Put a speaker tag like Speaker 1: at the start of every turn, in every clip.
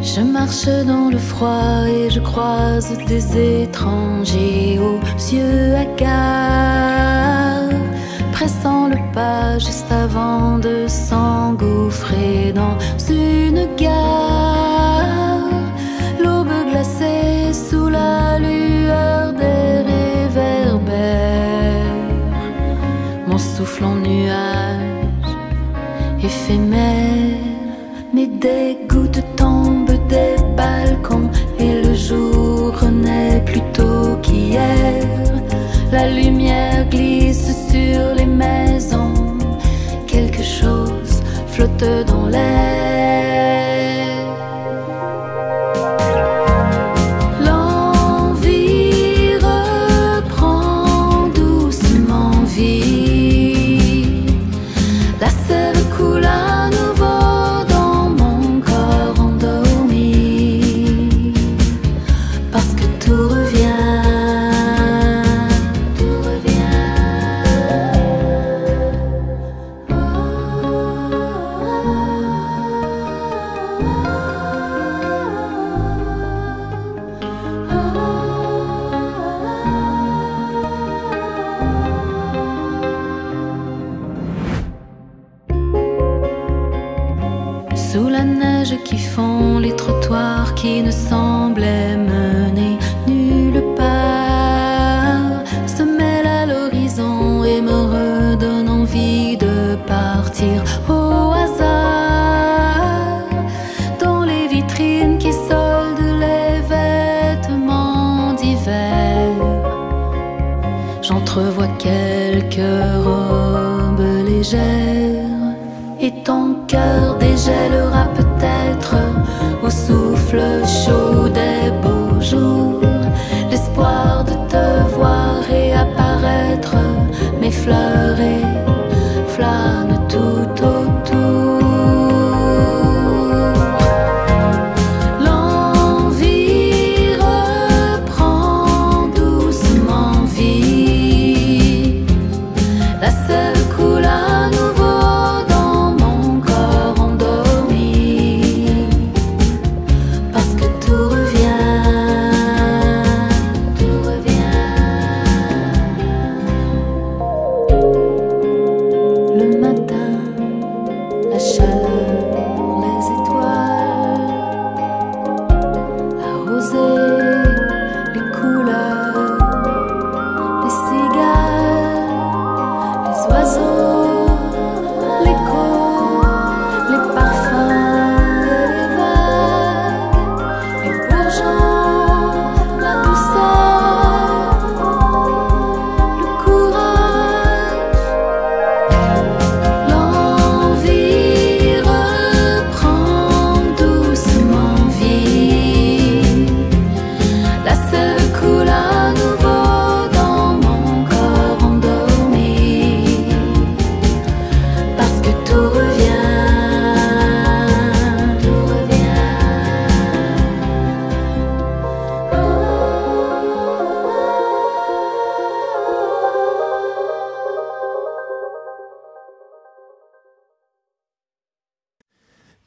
Speaker 1: Je marche dans le froid et je croise des étrangers aux yeux hagards, pressant le pas juste avant de s'engouffrer dans une gare. L'aube glacée sous la lueur des réverbères, mon souffle en nuage éphémère, mais des gouttes tombent des balcons et le jour renaît plus tôt qu'hier. La lumière glisse sur les maisons, quelque chose flotte dans l'air. L'envie reprend doucement vie, la sève coule à nouveau dans mon corps endormi, parce que tout revient. Sous la neige qui fond les trottoirs qui ne semblaient mener nulle part, se mêle à l'horizon et me redonne envie de partir au hasard. Dans les vitrines qui soldent les vêtements d'hiver, j'entrevois quelques robes légères. Et ton cœur dégèlera peut-être au souffle chaud des beaux jours, l'espoir de te voir réapparaître, m'effleurer, flâne tout autour. L'envie reprend doucement vie, la sève coule à nouveau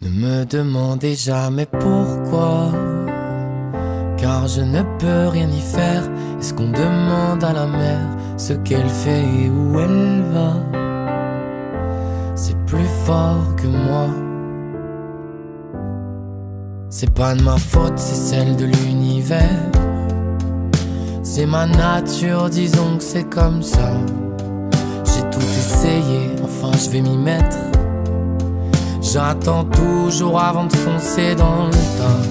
Speaker 2: Ne me demandez jamais pourquoi, car je ne peux rien y faire. Est-ce qu'on demande à la mer ce qu'elle fait et où elle va? C'est plus fort que moi. C'est pas de ma faute, c'est celle de l'univers. C'est ma nature, disons que c'est comme ça. J'ai tout essayé, enfin je vais m'y mettre. J'attends toujours avant de foncer dans le tas.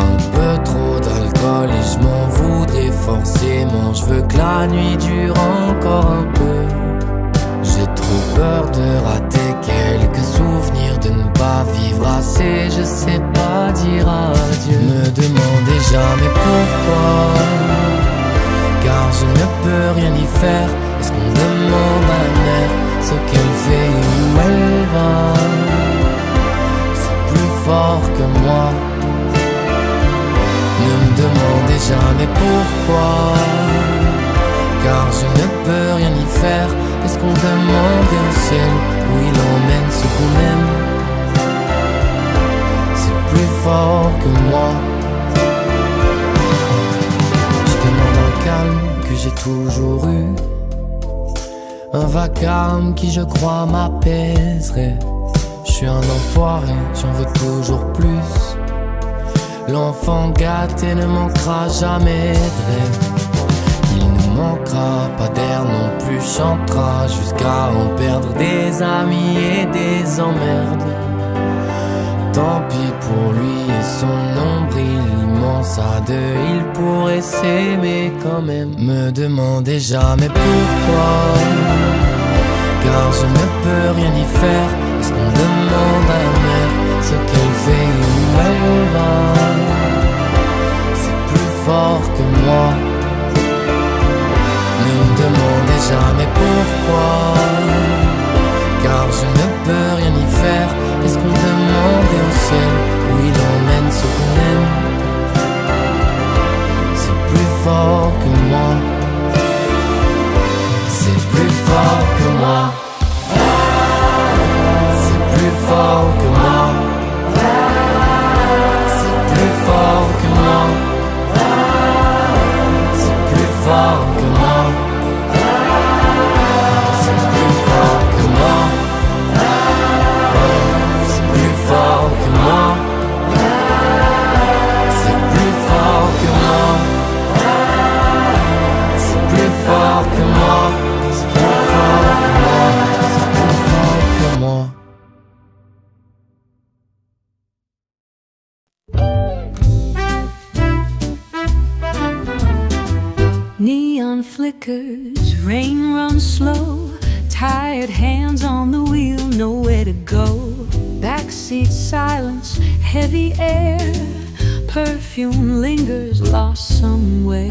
Speaker 2: Un peu trop d'alcool et je m'en voudrais forcément. Je veux que la nuit dure encore un peu. J'ai trop peur de rater quelques souvenirs, de ne pas vivre assez. Je sais pas dire adieu. Me demandez jamais pourquoi, car je ne peux rien y faire. Est-ce qu'on demande à la mer ce qu'elle fait et où elle va? C'est plus fort que moi. Ne me demandez jamais pourquoi, car je ne peux rien y faire. Est-ce qu'on demande au ciel où il emmène ce qu'on aime? C'est plus fort toujours eu un vacarme qui je crois m'apaiserait. Je suis un enfoiré, j'en veux toujours plus. L'enfant gâté ne manquera jamais d'air. Il ne manquera pas d'air non plus, chantera jusqu'à en perdre des amis et des emmerdes. Tant pis pour lui et son nombril immense à deux, il pourrait s'aimer quand même. Me demandez jamais pourquoi, car je ne peux rien y faire. Est-ce qu'on demande à la mer ce qu'elle fait et où elle va? C'est plus fort que moi. Ne me demandez jamais pourquoi, car je ne peux rien y faire. Est-ce qu'on demande au ciel où il emmène ce qu'on aime? C'est plus fort que moi. C'est plus fort que moi. C'est plus fort que moi. C'est plus fort que moi. C'est plus fort que moi. C'est plus fort que moi. C'est plus fort que moi. C'est plus fort que moi. C'est plus fort que moi. C'est plus fort que moi. C'est plus fort que moi.
Speaker 1: Neon flickers, rain runs slow. Tired hands on the wheel, nowhere to go. Backseat silence, heavy air. Perfume lingers, lost somewhere.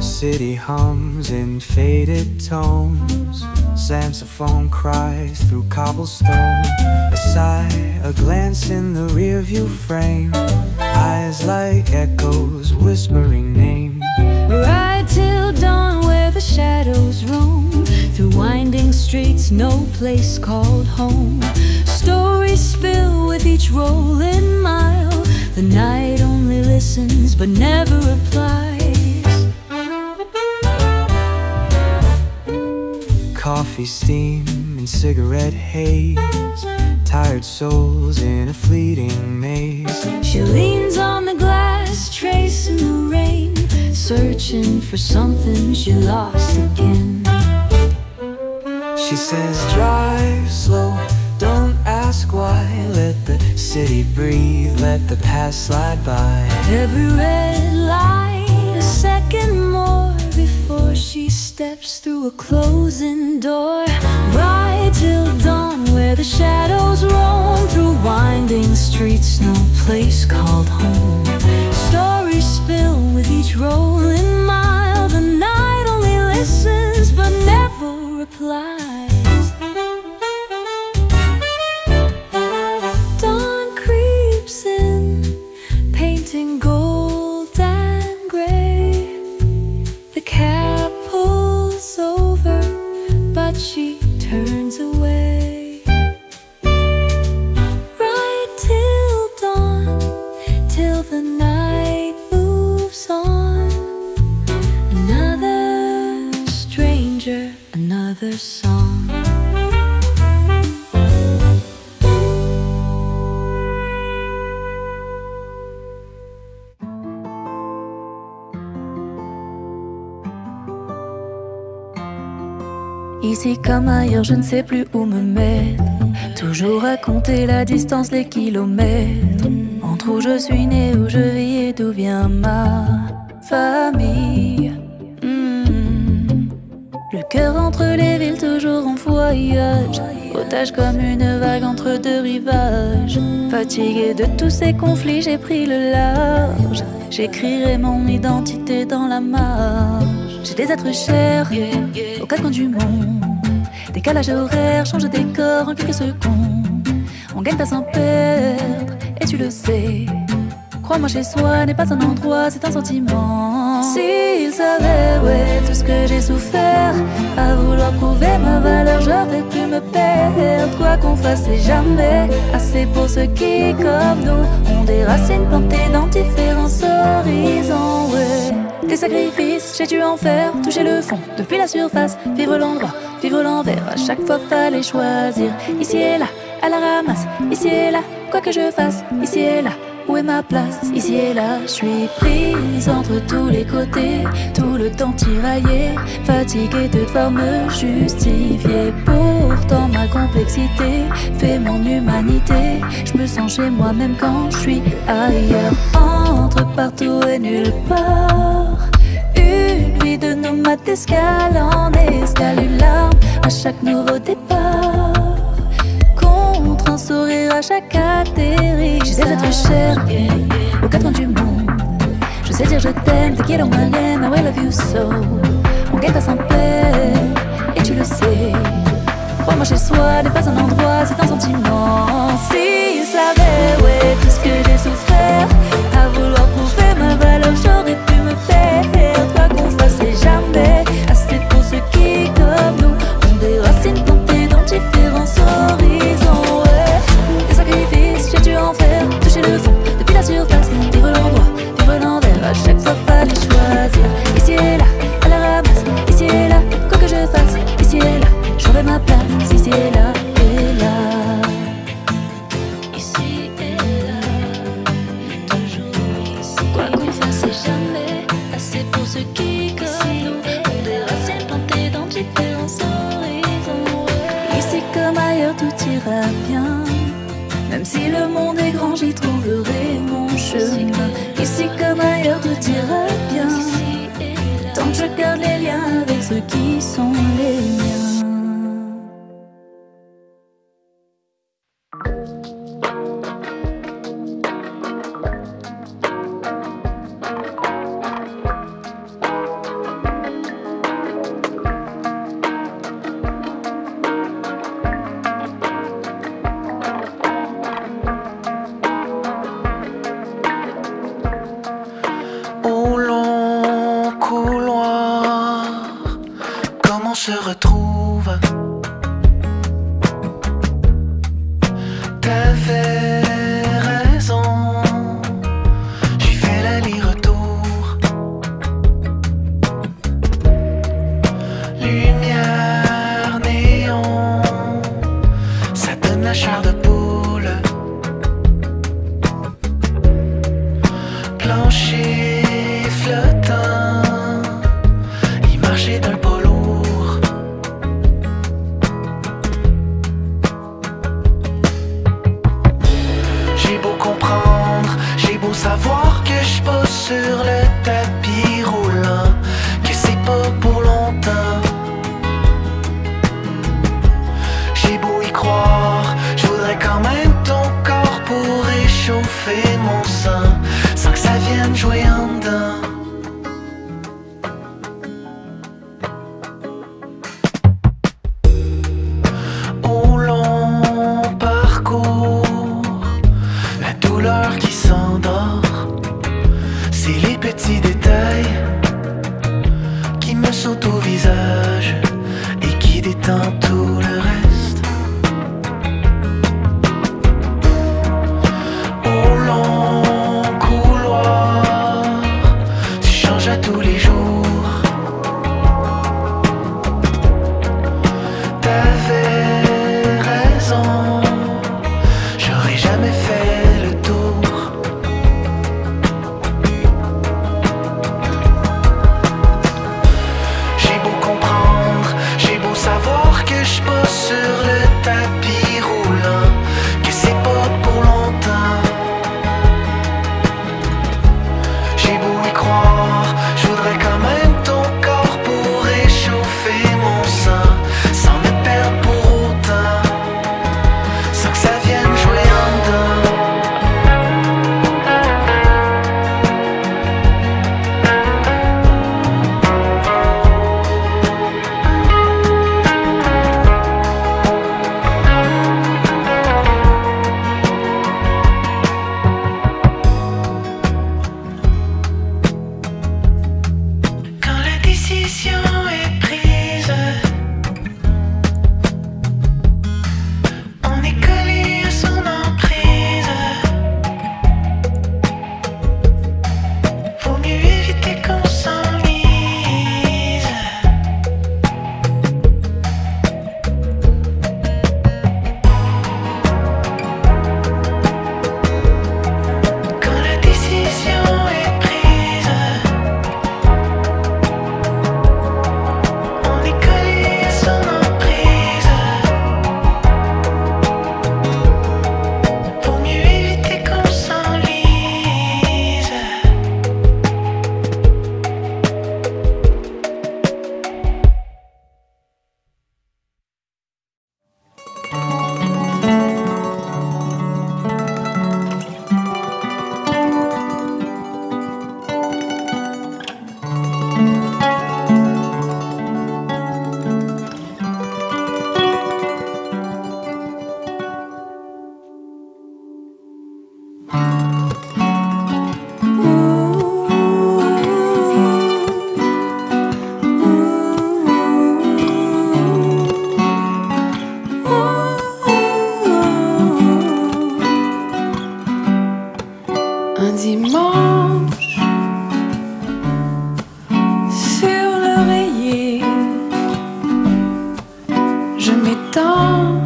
Speaker 3: City hums in faded tones. Saxophone cries through cobblestone. A sigh, a glance in the rearview frame. Eyes like echoes whispering names.
Speaker 1: Ride till dawn where the shadows roam. Through winding streets, no place called home. Stories spill with each rolling mile. The night only listens but never replies.
Speaker 3: Coffee steam and cigarette haze. Tired souls in a fleeting maze.
Speaker 1: She leans on the glass, tracing the rain, searching for something she lost again.
Speaker 3: She says drive slow, don't ask why. Let the city breathe, let the past slide by.
Speaker 1: Every red light, a second more before she steps through a closing door. Ride till dawn where the shadows roam. Through winding streets, no place called home. Stories spill with each rolling mile. The night only listens but never replies. Dawn creeps in, painting gold and gray. The cab pulls over, but she turns away. Right till dawn, till the night moves on. Another stranger, another song. Ici comme ailleurs, je ne sais plus où me mettre. Toujours à compter la distance, les kilomètres. Entre où je suis né, où je vis et d'où vient ma famille. Le cœur entre les villes, toujours en voyage. Otage comme une vague entre deux rivages. Fatigué de tous ces conflits, j'ai pris le large. J'écrirai mon identité dans la marge. J'ai des êtres chers aux quatre coins du monde. Décalage horaire, change de décor en quelques secondes. On gagne pas sans perdre, et tu le sais. Crois-moi, chez soi n'est pas un endroit, c'est un sentiment. S'ils savaient, ouais, tout ce que j'ai souffert, à vouloir prouver ma valeur, j'aurais pu me perdre. Quoi qu'on fasse, c'est jamais assez pour ceux qui, comme nous, ont des racines plantées dans différents horizons. Ouais. Des sacrifices, j'ai dû en faire, toucher le fond depuis la surface, vivre l'endroit, vivre l'envers. À chaque fois fallait choisir, ici et là, à la ramasse, ici et là, quoi que je fasse, ici et là. Où est ma place? Ici et là, je suis prise entre tous les côtés, tout le temps tiraillé, fatiguée de devoir me justifier. Pourtant ma complexité fait mon humanité. Je me sens chez moi même quand je suis ailleurs, entre partout et nulle part. Une vie de nomade d'escale en escale, une larme à chaque nouveau départ. Contre un sourire à chaque atterrissage. Je sais être chère aux quatre coins du monde. Je sais dire je t'aime, te quiero muy bien, I will love you so. On gagne pas sans peine, et tu le sais. Crois-moi, chez soi n'est pas un endroit, c'est un sentiment. Si savais, ouais, tout ce que j'ai souffert, à vouloir prouver ma valeur, j'aurais pu me perdre. Quoi qu'on fasse, c'est jamais assez pour ceux qui, comme nous, ont des racines plantées dans différents horizons. Ouais. Des sacrifices, j'ai dû en faire, toucher le fond depuis la surface, vivre l'endroit, vivre l'envers. À chaque fois fallait choisir, ici et là, à la ramasse, ici et là, quoi que je fasse, ici et là, j'aurai ma place, ici et là, et là. Ici et là, toujours ici. Quoi qu'on fasse, c'est jamais assez pour ceux qui, comme nous, ont des racines plantées dans différents horizons. Ici comme ailleurs, tout ira bien. Même si le monde est grand, j'y trouverai mon chemin. Ici comme ailleurs, tout ira bien. Tant que je garde les liens avec ceux qui sont les miens.
Speaker 3: Au long couloir, comment se retrouve
Speaker 4: je m'étends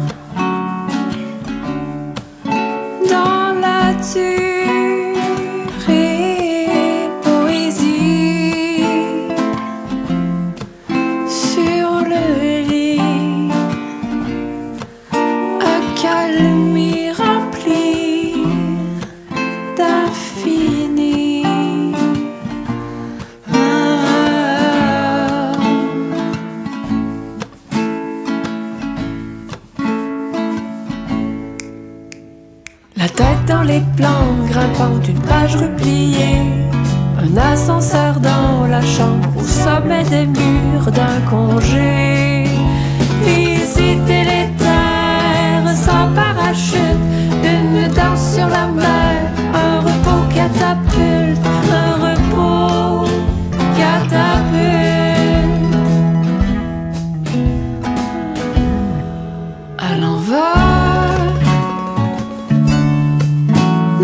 Speaker 4: dans la durée, poésie sur le lit, accalmie remplie d'infini. La tête dans les plans, grimpant une page repliée, un ascenseur dans la chambre, au sommet des murs d'un congé. Visiter les terres sans parachute, une danse sur la mer, un repos catapulte, un repos catapulte. À l'envers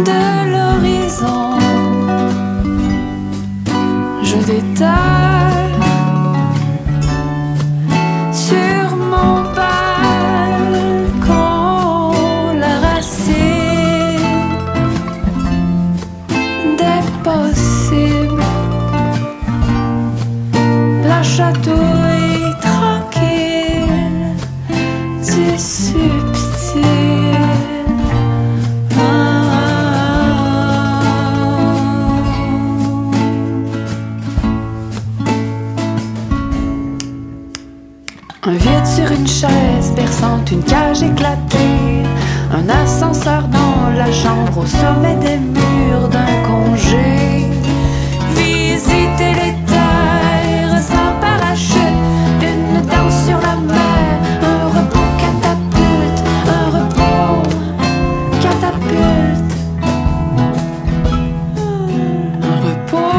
Speaker 4: de l'horizon, je détale sur mon balcon la racine des possibles, la chatouille tranquille du subtil. Un vide sur une chaise berçante, une cage éclatée, un ascenseur dans la chambre, au sommet des murs d'un congé. Visiter les terres sans parachute, une danse sur la mer, un repos catapulte, un repos catapulte, un repos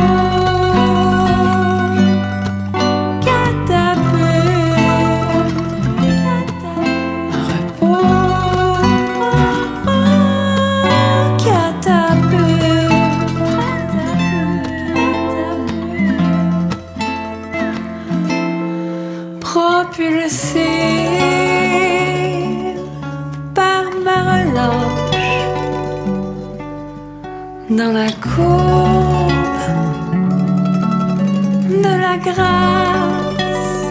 Speaker 4: propulsé par ma relâche dans la courbe de la grâce,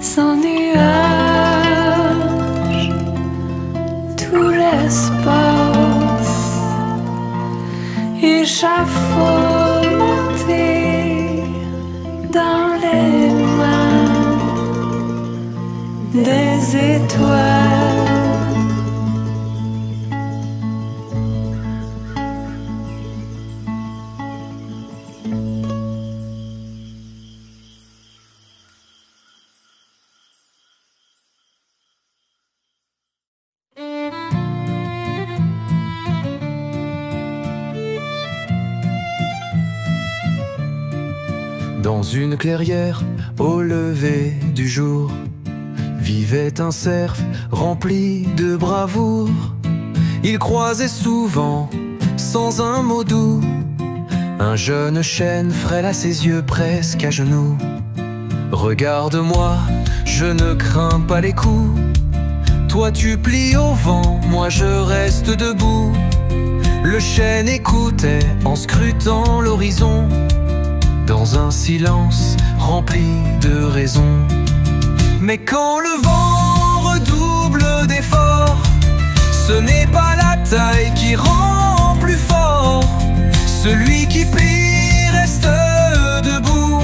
Speaker 4: sans nuage, tout l'espace échafaudaté dans les mains des étoiles.
Speaker 3: Dans une clairière, au lever du jour, vivait un cerf rempli de bravoure. Il croisait souvent, sans un mot doux, un jeune chêne frêle à ses yeux presque à genoux. Regarde-moi, je ne crains pas les coups. Toi tu plies au vent, moi je reste debout. Le chêne écoutait en scrutant l'horizon, dans un silence rempli de raison. Mais quand le vent redouble d'efforts, ce n'est pas la taille qui rend plus fort. Celui qui plie reste debout,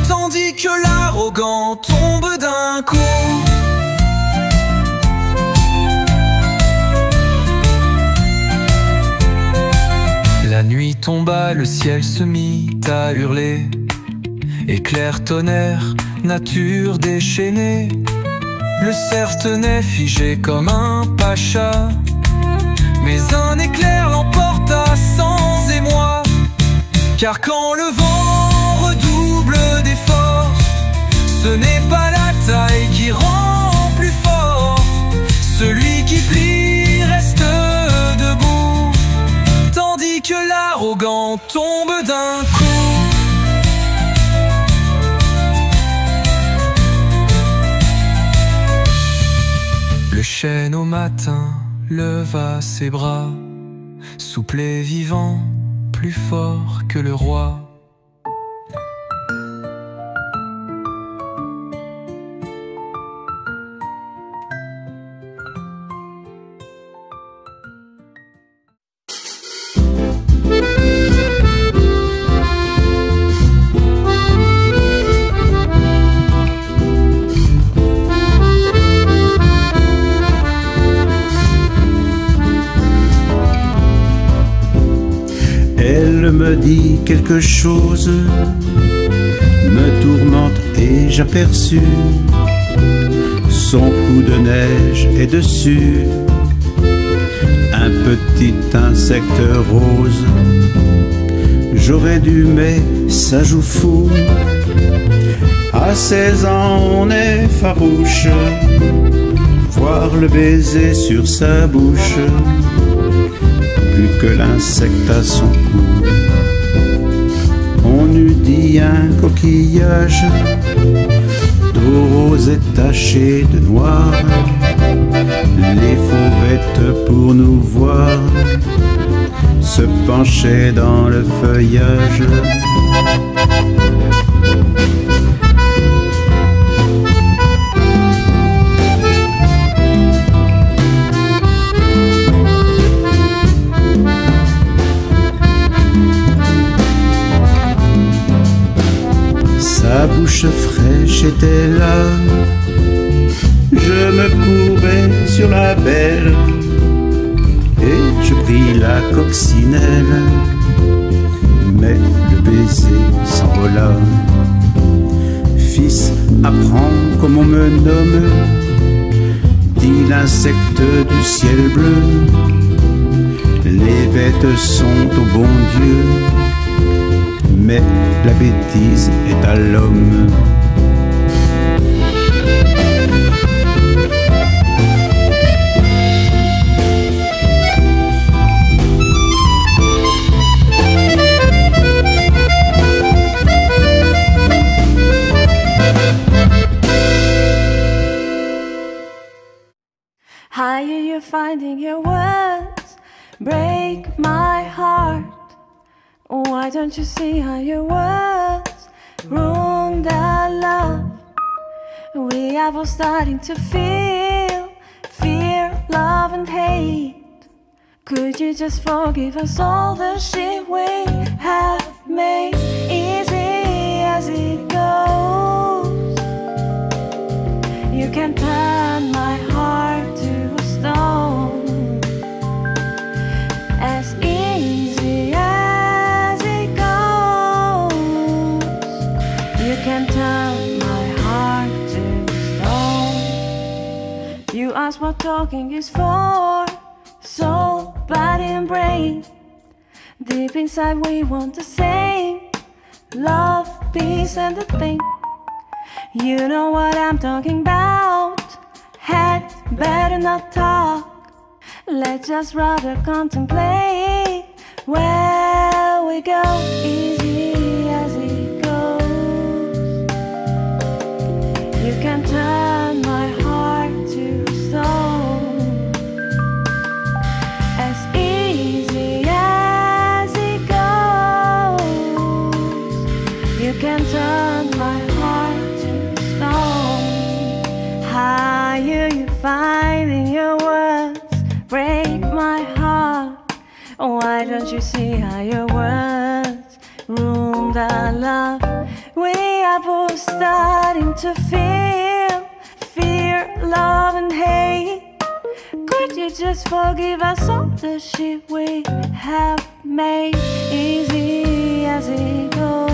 Speaker 3: tandis que l'arrogant tombe d'un coup. La nuit tomba, le ciel se mit à hurler. Éclair, tonnerre, nature déchaînée. Le cerf tenait figé comme un pacha, mais un éclair l'emporta sans émoi. Car quand le vent redouble d'efforts, ce n'est pas la taille qui rend plus fort. Celui qui plie reste debout, tandis que l'arrogant tombe d'un coup. chêne au matin leva ses bras, souple et vivant, plus fort que le roi.
Speaker 5: Elle me dit quelque chose, me tourmente et j'aperçus son coup de neige et dessus un petit insecte rose. J'aurais dû, mais ça joue fou. À 16 ans on est farouche, voir le baiser sur sa bouche, plus que l'insecte à son cou. On eût dit un coquillage d'eau rose et taché de noir. Les fauvettes pour nous voir se penchaient dans le feuillage. Sa bouche fraîche était là, je me courais sur la belle et je pris la coccinelle, mais le baiser s'envola. Fils, apprends comme on me nomme, dit l'insecte du ciel bleu. Les bêtes sont au bon Dieu, mais la bêtise est à l'homme.
Speaker 4: How are you finding your words break my heart? Why don't you see how your words ruin our love? We are both starting to feel fear, love and hate. Could you just forgive us all the shit we have made? Easy as it goes, you can turn my heart to a stone. As easy as it goes, you can turn my heart to stone. You ask what talking is for, soul, body and brain. Deep inside we want the same, love, peace and the thing. You know what I'm talking about. Had better not talk. Let's just rather contemplate where we go. Easy as it goes, you can turn my heart to stone. As easy as it goes, you can turn my heart to stone. How you finding your words break my heart? Why don't you see how your words ruined our love? We are both starting to feel fear, love and hate. Could you just forgive us all the shit we have made? Easy as it goes,